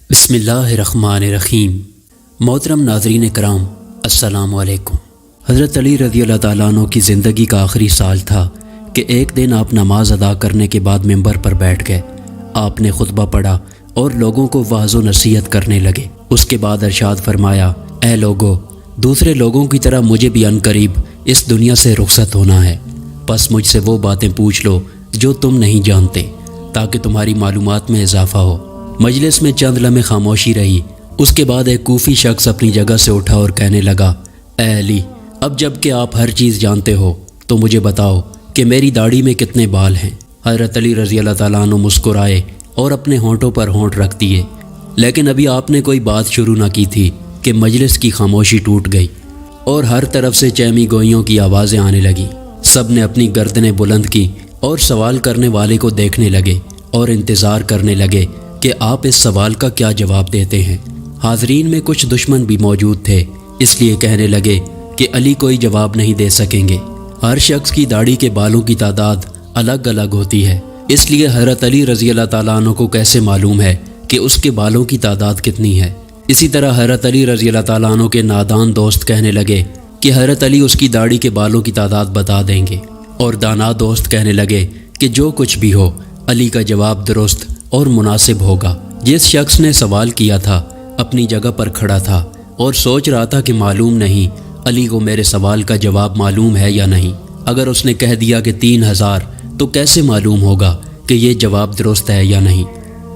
بسم اللہ الرحمن الرحیم۔ محترم ناظرین کرام، السلام علیکم۔ حضرت علی رضی اللہ تعالیٰ عنہ کی زندگی کا آخری سال تھا کہ ایک دن آپ نماز ادا کرنے کے بعد ممبر پر بیٹھ گئے۔ آپ نے خطبہ پڑھا اور لوگوں کو وعظ و نصیحت کرنے لگے۔ اس کے بعد ارشاد فرمایا، اے لوگو، دوسرے لوگوں کی طرح مجھے بھی عنقریب اس دنیا سے رخصت ہونا ہے، پس مجھ سے وہ باتیں پوچھ لو جو تم نہیں جانتے، تاکہ تمہاری معلومات میں اضافہ ہو۔ مجلس میں چند لمحے خاموشی رہی۔ اس کے بعد ایک کوفی شخص اپنی جگہ سے اٹھا اور کہنے لگا، اے علی، اب جب کہ آپ ہر چیز جانتے ہو تو مجھے بتاؤ کہ میری داڑھی میں کتنے بال ہیں۔ حضرت علی رضی اللہ تعالیٰ عنہ مسکرائے اور اپنے ہونٹوں پر ہونٹ رکھ دیے، لیکن ابھی آپ نے کوئی بات شروع نہ کی تھی کہ مجلس کی خاموشی ٹوٹ گئی اور ہر طرف سے چیمی گوئیوں کی آوازیں آنے لگیں۔ سب نے اپنی گردنیں بلند کی اور سوال کرنے والے کو دیکھنے لگے اور انتظار کرنے لگے کہ آپ اس سوال کا کیا جواب دیتے ہیں۔ حاضرین میں کچھ دشمن بھی موجود تھے، اس لیے کہنے لگے کہ علی کوئی جواب نہیں دے سکیں گے۔ ہر شخص کی داڑھی کے بالوں کی تعداد الگ الگ ہوتی ہے، اس لیے حضرت علی رضی اللہ تعالیٰ عنہ کو کیسے معلوم ہے کہ اس کے بالوں کی تعداد کتنی ہے؟ اسی طرح حضرت علی رضی اللہ تعالیٰ عنہ کے نادان دوست کہنے لگے کہ حضرت علی اس کی داڑھی کے بالوں کی تعداد بتا دیں گے، اور دانا دوست کہنے لگے کہ جو کچھ بھی ہو، علی کا جواب درست اور مناسب ہوگا۔ جس شخص نے سوال کیا تھا اپنی جگہ پر کھڑا تھا اور سوچ رہا تھا کہ معلوم نہیں علی کو میرے سوال کا جواب معلوم ہے یا نہیں۔ اگر اس نے کہہ دیا کہ 3000 تو کیسے معلوم ہوگا کہ یہ جواب درست ہے یا نہیں؟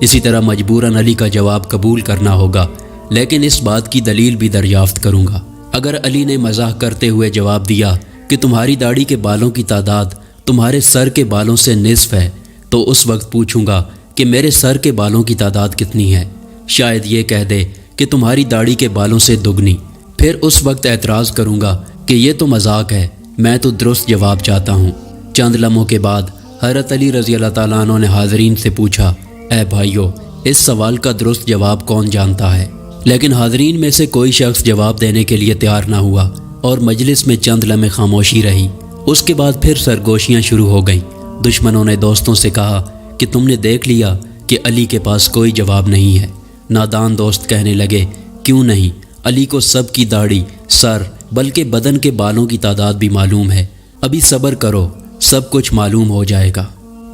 اسی طرح مجبوراً علی کا جواب قبول کرنا ہوگا، لیکن اس بات کی دلیل بھی دریافت کروں گا۔ اگر علی نے مزاح کرتے ہوئے جواب دیا کہ تمہاری داڑھی کے بالوں کی تعداد تمہارے سر کے بالوں سے نصف ہے، تو اس وقت پوچھوں گا کہ میرے سر کے بالوں کی تعداد کتنی ہے؟ شاید یہ کہہ دے کہ تمہاری داڑھی کے بالوں سے دگنی، پھر اس وقت اعتراض کروں گا کہ یہ تو مذاق ہے، میں تو درست جواب چاہتا ہوں۔ چند لمحوں کے بعد حضرت علی رضی اللہ تعالیٰ عنہ نے حاضرین سے پوچھا، اے بھائیو، اس سوال کا درست جواب کون جانتا ہے؟ لیکن حاضرین میں سے کوئی شخص جواب دینے کے لیے تیار نہ ہوا اور مجلس میں چند لمحے خاموشی رہی۔ اس کے بعد پھر سرگوشیاں شروع ہو گئیں۔ دشمنوں نے دوستوں سے کہا کہ تم نے دیکھ لیا کہ علی کے پاس کوئی جواب نہیں ہے۔ نادان دوست کہنے لگے، کیوں نہیں، علی کو سب کی داڑھی، سر، بلکہ بدن کے بالوں کی تعداد بھی معلوم ہے۔ ابھی صبر کرو، سب کچھ معلوم ہو جائے گا۔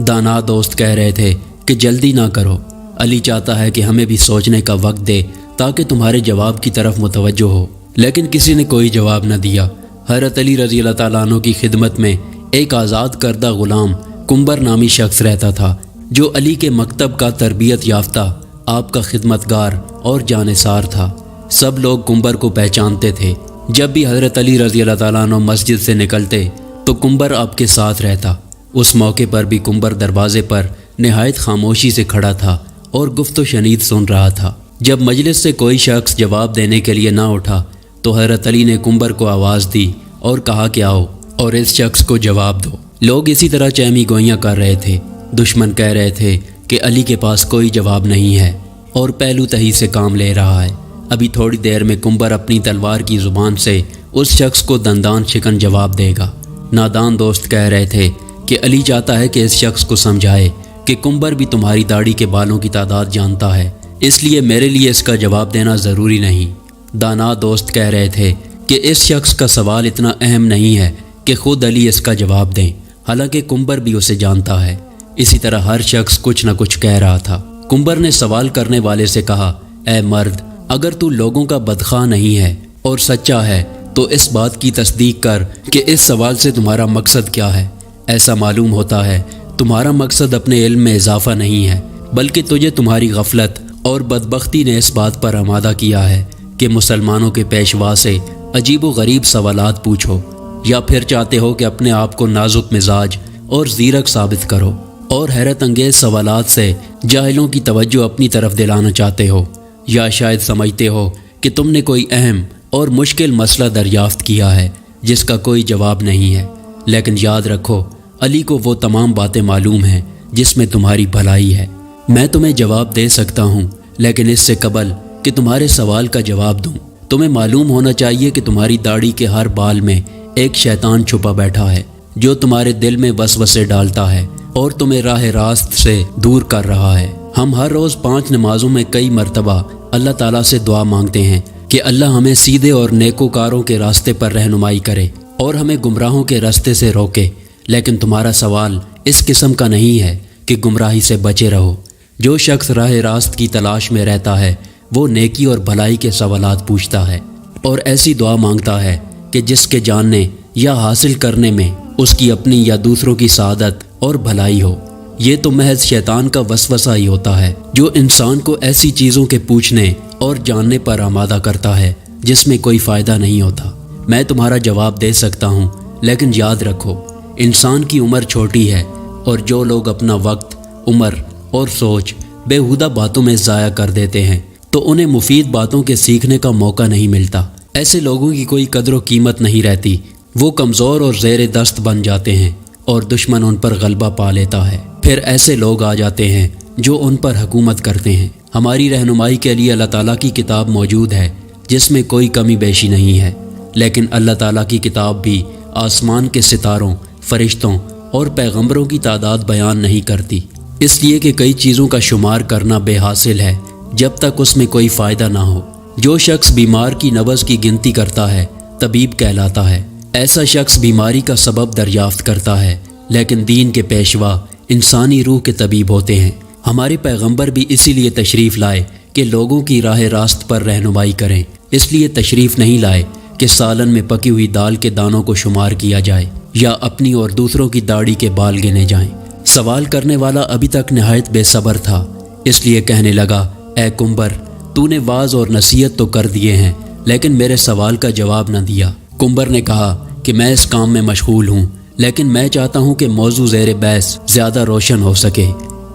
دانا دوست کہہ رہے تھے کہ جلدی نہ کرو، علی چاہتا ہے کہ ہمیں بھی سوچنے کا وقت دے تاکہ تمہارے جواب کی طرف متوجہ ہو۔ لیکن کسی نے کوئی جواب نہ دیا۔ حضرت علی رضی اللہ تعالیٰ عنہ کی خدمت میں ایک آزاد کردہ غلام کمبر نامی شخص رہتا تھا، جو علی کے مکتب کا تربیت یافتہ آپ کا خدمتگار اور جانثار تھا۔ سب لوگ کمبر کو پہچانتے تھے۔ جب بھی حضرت علی رضی اللہ تعالیٰ عنہ مسجد سے نکلتے تو کمبر آپ کے ساتھ رہتا۔ اس موقع پر بھی کمبر دروازے پر نہایت خاموشی سے کھڑا تھا اور گفت و شنید سن رہا تھا۔ جب مجلس سے کوئی شخص جواب دینے کے لیے نہ اٹھا تو حضرت علی نے کمبر کو آواز دی اور کہا کہ آؤ اور اس شخص کو جواب دو۔ لوگ اسی طرح چہمی گوئیاں کر رہے تھے۔ دشمن کہہ رہے تھے کہ علی کے پاس کوئی جواب نہیں ہے اور پہلو تہی سے کام لے رہا ہے۔ ابھی تھوڑی دیر میں کمبر اپنی تلوار کی زبان سے اس شخص کو دندان شکن جواب دے گا۔ نادان دوست کہہ رہے تھے کہ علی چاہتا ہے کہ اس شخص کو سمجھائے کہ کمبر بھی تمہاری داڑھی کے بالوں کی تعداد جانتا ہے، اس لیے میرے لیے اس کا جواب دینا ضروری نہیں۔ دانا دوست کہہ رہے تھے کہ اس شخص کا سوال اتنا اہم نہیں ہے کہ خود علی اس کا جواب دیں، حالانکہ کمبر بھی اسے جانتا ہے۔ اسی طرح ہر شخص کچھ نہ کچھ کہہ رہا تھا۔ کمبر نے سوال کرنے والے سے کہا، اے مرد، اگر تو لوگوں کا بدخواہ نہیں ہے اور سچا ہے تو اس بات کی تصدیق کر کہ اس سوال سے تمہارا مقصد کیا ہے۔ ایسا معلوم ہوتا ہے تمہارا مقصد اپنے علم میں اضافہ نہیں ہے، بلکہ تجھے تمہاری غفلت اور بدبختی نے اس بات پر آمادہ کیا ہے کہ مسلمانوں کے پیشوا سے عجیب و غریب سوالات پوچھو، یا پھر چاہتے ہو کہ اپنے آپ کو نازک مزاج اور زیرک ثابت کرو اور حیرت انگیز سوالات سے جاہلوں کی توجہ اپنی طرف دلانا چاہتے ہو، یا شاید سمجھتے ہو کہ تم نے کوئی اہم اور مشکل مسئلہ دریافت کیا ہے جس کا کوئی جواب نہیں ہے۔ لیکن یاد رکھو، علی کو وہ تمام باتیں معلوم ہیں جس میں تمہاری بھلائی ہے۔ میں تمہیں جواب دے سکتا ہوں، لیکن اس سے قبل کہ تمہارے سوال کا جواب دوں، تمہیں معلوم ہونا چاہیے کہ تمہاری داڑھی کے ہر بال میں ایک شیطان چھپا بیٹھا ہے جو تمہارے دل میں وسوسے ڈالتا ہے اور تمہیں راہ راست سے دور کر رہا ہے۔ ہم ہر روز 5 نمازوں میں کئی مرتبہ اللہ تعالیٰ سے دعا مانگتے ہیں کہ اللہ ہمیں سیدھے اور نیکوکاروں کے راستے پر رہنمائی کرے اور ہمیں گمراہوں کے راستے سے روکے، لیکن تمہارا سوال اس قسم کا نہیں ہے کہ گمراہی سے بچے رہو۔ جو شخص راہ راست کی تلاش میں رہتا ہے وہ نیکی اور بھلائی کے سوالات پوچھتا ہے اور ایسی دعا مانگتا ہے کہ جس کے جاننے یا حاصل کرنے میں اس کی اپنی یا دوسروں کی سعادت اور بھلائی ہو۔ یہ تو محض شیطان کا وسوسہ ہی ہوتا ہے جو انسان کو ایسی چیزوں کے پوچھنے اور جاننے پر آمادہ کرتا ہے جس میں کوئی فائدہ نہیں ہوتا۔ میں تمہارا جواب دے سکتا ہوں، لیکن یاد رکھو انسان کی عمر چھوٹی ہے، اور جو لوگ اپنا وقت، عمر اور سوچ بیہودہ باتوں میں ضائع کر دیتے ہیں تو انہیں مفید باتوں کے سیکھنے کا موقع نہیں ملتا۔ ایسے لوگوں کی کوئی قدر و قیمت نہیں رہتی، وہ کمزور اور زیر دست بن جاتے ہیں اور دشمن ان پر غلبہ پا لیتا ہے۔ پھر ایسے لوگ آ جاتے ہیں جو ان پر حکومت کرتے ہیں۔ ہماری رہنمائی کے لیے اللہ تعالیٰ کی کتاب موجود ہے جس میں کوئی کمی بیشی نہیں ہے، لیکن اللہ تعالیٰ کی کتاب بھی آسمان کے ستاروں، فرشتوں اور پیغمبروں کی تعداد بیان نہیں کرتی، اس لیے کہ کئی چیزوں کا شمار کرنا بے حاصل ہے جب تک اس میں کوئی فائدہ نہ ہو۔ جو شخص بیمار کی نبض کی گنتی کرتا ہے طبیب کہلاتا ہے۔ ایسا شخص بیماری کا سبب دریافت کرتا ہے، لیکن دین کے پیشوا انسانی روح کے طبیب ہوتے ہیں۔ ہمارے پیغمبر بھی اسی لیے تشریف لائے کہ لوگوں کی راہ راست پر رہنمائی کریں، اس لیے تشریف نہیں لائے کہ سالن میں پکی ہوئی دال کے دانوں کو شمار کیا جائے یا اپنی اور دوسروں کی داڑھی کے بال گنے جائیں۔ سوال کرنے والا ابھی تک نہایت بے صبر تھا، اس لیے کہنے لگا، اے کمبر، تو نے واعظ اور نصیحت تو کر دیے ہیں لیکن میرے سوال کا جواب نہ دیا۔ کمبر نے کہا کہ میں اس کام میں مشغول ہوں، لیکن میں چاہتا ہوں کہ موضوع زیر بحث زیادہ روشن ہو سکے،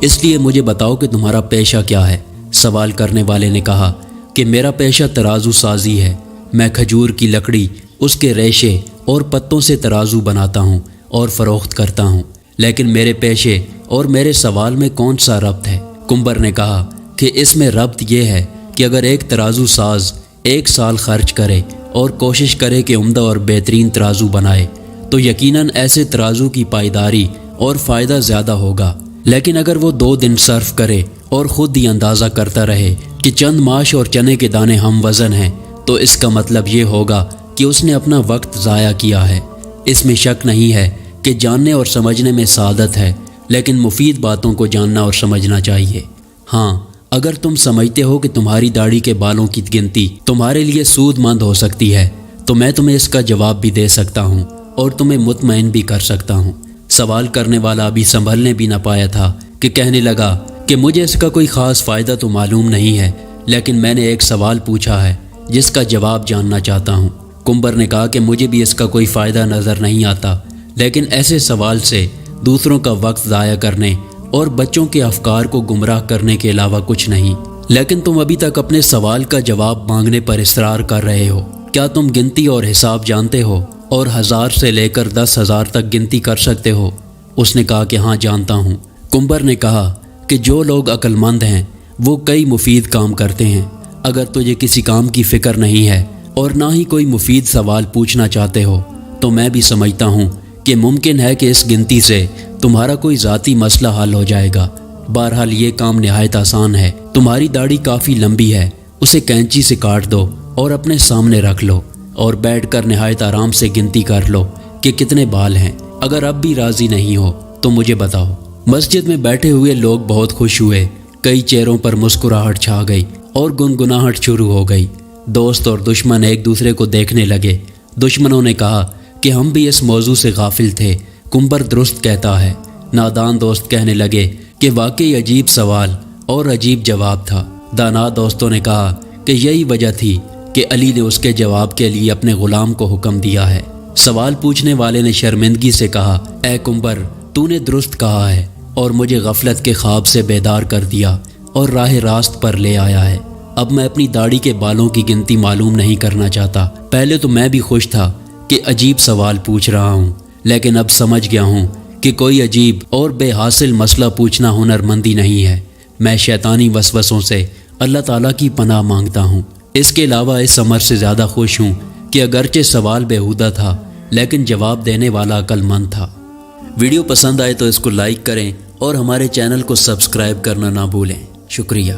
اس لیے مجھے بتاؤ کہ تمہارا پیشہ کیا ہے۔ سوال کرنے والے نے کہا کہ میرا پیشہ ترازو سازی ہے، میں کھجور کی لکڑی، اس کے ریشے اور پتوں سے ترازو بناتا ہوں اور فروخت کرتا ہوں، لیکن میرے پیشے اور میرے سوال میں کون سا ربط ہے؟ کمبر نے کہا کہ اس میں ربط یہ ہے کہ اگر ایک ترازو ساز 1 سال خرچ کرے اور کوشش کرے کہ عمدہ اور بہترین ترازو بنائے تو یقیناً ایسے ترازو کی پائیداری اور فائدہ زیادہ ہوگا، لیکن اگر وہ 2 دن صرف کرے اور خود ہی اندازہ کرتا رہے کہ چند ماش اور چنے کے دانے ہم وزن ہیں تو اس کا مطلب یہ ہوگا کہ اس نے اپنا وقت ضائع کیا ہے۔ اس میں شک نہیں ہے کہ جاننے اور سمجھنے میں سعادت ہے، لیکن مفید باتوں کو جاننا اور سمجھنا چاہیے۔ ہاں، اگر تم سمجھتے ہو کہ تمہاری داڑھی کے بالوں کی گنتی تمہارے لیے سود مند ہو سکتی ہے تو میں تمہیں اس کا جواب بھی دے سکتا ہوں اور تمہیں مطمئن بھی کر سکتا ہوں۔ سوال کرنے والا ابھی سنبھلنے بھی نہ پایا تھا کہ کہنے لگا کہ مجھے اس کا کوئی خاص فائدہ تو معلوم نہیں ہے، لیکن میں نے ایک سوال پوچھا ہے جس کا جواب جاننا چاہتا ہوں۔ کمبر نے کہا کہ مجھے بھی اس کا کوئی فائدہ نظر نہیں آتا، لیکن ایسے سوال سے دوسروں کا وقت ضائع کرنے اور بچوں کے افکار کو گمراہ کرنے کے علاوہ کچھ نہیں۔ لیکن تم ابھی تک اپنے سوال کا جواب مانگنے پر اصرار کر رہے ہو۔ کیا تم گنتی اور حساب جانتے ہو اور 1000 سے لے کر 10,000 تک گنتی کر سکتے ہو؟ اس نے کہا کہ ہاں جانتا ہوں۔ کمبر نے کہا کہ جو لوگ عقل مند ہیں وہ کئی مفید کام کرتے ہیں۔ اگر تجھے کسی کام کی فکر نہیں ہے اور نہ ہی کوئی مفید سوال پوچھنا چاہتے ہو تو میں بھی سمجھتا ہوں کہ ممکن ہے کہ اس گنتی سے تمہارا کوئی ذاتی مسئلہ حل ہو جائے گا۔ بہرحال یہ کام نہایت آسان ہے۔ تمہاری داڑھی کافی لمبی ہے، اسے کینچی سے کاٹ دو اور اپنے سامنے رکھ لو اور بیٹھ کر نہایت آرام سے گنتی کر لو کہ کتنے بال ہیں۔ اگر اب بھی راضی نہیں ہو تو مجھے بتاؤ۔ مسجد میں بیٹھے ہوئے لوگ بہت خوش ہوئے، کئی چہروں پر مسکراہٹ چھا گئی اور گنگناہٹ شروع ہو گئی۔ دوست اور دشمن ایک دوسرے کو دیکھنے لگے۔ دشمنوں نے کہا کہ ہم بھی اس موضوع سے غافل تھے، کمبر درست کہتا ہے۔ نادان دوست کہنے لگے کہ واقعی عجیب سوال اور عجیب جواب تھا۔ دانا دوستوں نے کہا کہ یہی وجہ تھی کہ علی نے اس کے جواب کے لیے اپنے غلام کو حکم دیا ہے۔ سوال پوچھنے والے نے شرمندگی سے کہا، اے کمبر، تو نے درست کہا ہے اور مجھے غفلت کے خواب سے بیدار کر دیا اور راہ راست پر لے آیا ہے۔ اب میں اپنی داڑھی کے بالوں کی گنتی معلوم نہیں کرنا چاہتا۔ پہلے تو میں بھی خوش تھا کہ عجیب سوال پوچھ رہا ہوں، لیکن اب سمجھ گیا ہوں کہ کوئی عجیب اور بے حاصل مسئلہ پوچھنا ہنرمندی نہیں ہے۔ میں شیطانی وسوسوں سے اللہ تعالیٰ کی پناہ مانگتا ہوں۔ اس کے علاوہ اس امر سے زیادہ خوش ہوں کہ اگرچہ سوال بیہودہ تھا لیکن جواب دینے والا عقل مند تھا۔ ویڈیو پسند آئے تو اس کو لائک کریں اور ہمارے چینل کو سبسکرائب کرنا نہ بھولیں۔ شکریہ۔